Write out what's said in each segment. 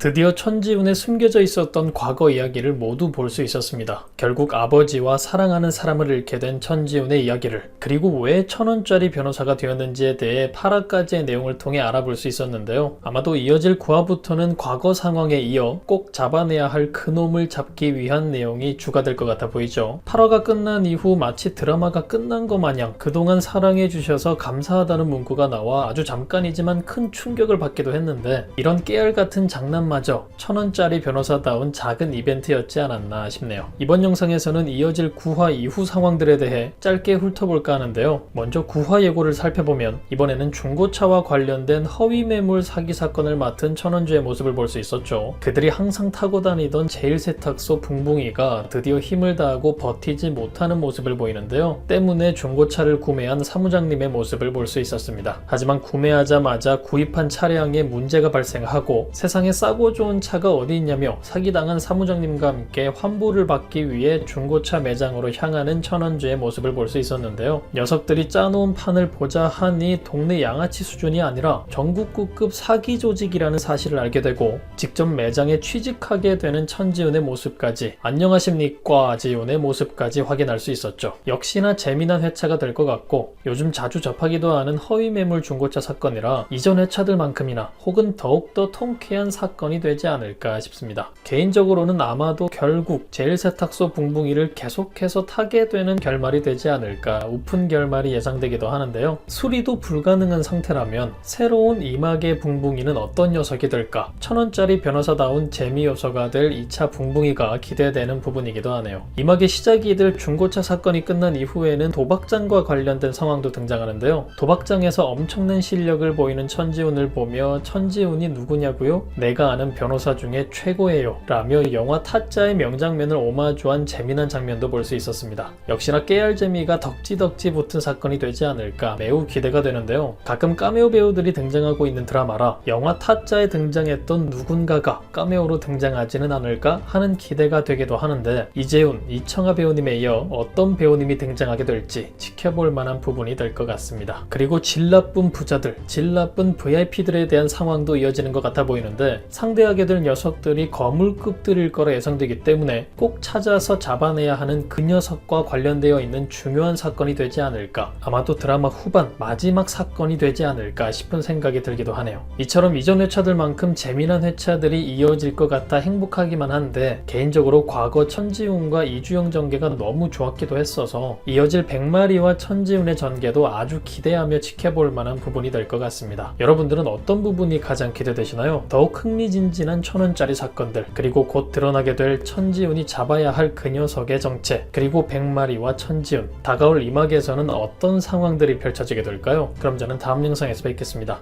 드디어 천지훈에 숨겨져 있었던 과거 이야기를 모두 볼 수 있었습니다. 결국 아버지와 사랑하는 사람을 잃게 된 천지훈의 이야기를, 그리고 왜 1000원짜리 변호사가 되었는지에 대해 8화까지의 내용을 통해 알아볼 수 있었는데요. 아마도 이어질 9화부터는 과거 상황에 이어 꼭 잡아내야 할 그놈을 잡기 위한 내용이 주가 될 것 같아 보이죠. 8화가 끝난 이후 마치 드라마가 끝난 것 마냥 그동안 사랑해주셔서 감사하다는 문구가 나와 아주 잠깐이지만 큰 충격을 받기도 했는데, 이런 깨알 같은 장난마저 1000원짜리 변호사다운 작은 이벤트였지 않았나 싶네요. 이번 영상에서는 이어질 9화 이후 상황들에 대해 짧게 훑어볼까 하는데요. 먼저 9화 예고를 살펴보면 이번에는 중고차와 관련된 허위 매물 사기 사건을 맡은 천원주의 모습을 볼 수 있었죠. 그들이 항상 타고 다니던 제일세탁소 붕붕이가 드디어 힘을 다하고 버티지 못하는 모습을 보이는데요. 때문에 중고차를 구매한 사무장님의 모습을 볼 수 있었습니다. 하지만 구매하자마자 구입한 차량에 문제가 발생하고 세상에 싸고 좋은 차가 어디 있냐며 사기당한 사무장님과 함께 환불을 받기 위해 중고차 매장으로 향하는 천원주의 모습을 볼 수 있었는데요. 녀석들이 짜놓은 판을 보자 하니 동네 양아치 수준이 아니라 전국구급 사기 조직이라는 사실을 알게 되고, 직접 매장에 취직하게 되는 천지훈의 모습까지, 안녕하십니까 지훈의 모습까지 확인할 수 있었죠. 역시나 재미난 회차가 될 것 같고, 요즘 자주 접하기도 하는 허위 매물 중고차 사건이라 이전 회차들만큼이나 혹은 더욱더 통쾌한 사건이 되지 않을까 싶습니다. 개인적으로는 아마도 결국 제일세탁소 붕붕이를 계속해서 타게 되는 결말이 되지 않을까, 우픈 결말이 예상되기도 하는데요. 수리도 불가능한 상태라면 새로운 이막의 붕붕이는 어떤 녀석이 될까? 1000원짜리 변호사다운 재미 요소가 될 2차 붕붕이가 기대되는 부분이기도 하네요. 이막의 시작이 될 중고차 사건이 끝난 이후에는 도박장과 관련된 상황도 등장하는데요. 도박장에서 엄청난 실력을 보이는 천지훈을 보며 천지훈이 누구냐고요? 내가 아는 변호사 중에 최고예요 라며 영화 타짜의 명장면을 오마주한 재미난 장면도 볼 수 있었습니다. 역시나 깨알 재미가 덕지덕지 붙은 사건이 되지 않을까 매우 기대가 되는데요. 가끔 카메오 배우들이 등장하고 있는 드라마라 영화 타짜에 등장했던 누군가가 카메오로 등장하지는 않을까 하는 기대가 되기도 하는데, 이재훈, 이청아 배우님에 이어 어떤 배우님이 등장하게 될지 지켜볼 만한 부분이 될 것 같습니다. 그리고 질 나쁜 부자들, 질 나쁜 VIP들에 대한 상황도 이어지는 것 같아 보이는데, 상대하게 될 녀석들이 거물급들일 거라 예상되기 때문에 꼭 찾아서 잡아내야 하는 그 녀석과 관련되어 있는 중요한 사건이 되지 않을까, 아마도 드라마 후반 마지막 사건이 되지 않을까 싶은 생각이 들기도 하네요. 이처럼 이전 회차들만큼 재미난 회차들이 이어질 것 같아 행복하기만 한데, 개인적으로 과거 천지훈과 이주영 전개가 너무 좋았기도 했어서 이어질 백마리와 천지훈의 전개도 아주 기대하며 지켜볼 만한 부분이 될 것 같습니다. 여러분들은 어떤 부분이 가장 기대되시나요? 더욱 흥미진진한 1000원짜리 사건들, 그리고 곧 드러나게 될 천지훈이 잡아야 할 그 녀석의 정체, 그리고 백마리와 천지훈, 다가올 이막에서는 어떤 상황들이 펼쳐지게 될까요? 그럼 저는 다음 영상에서 뵙겠습니다.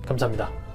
감사합니다.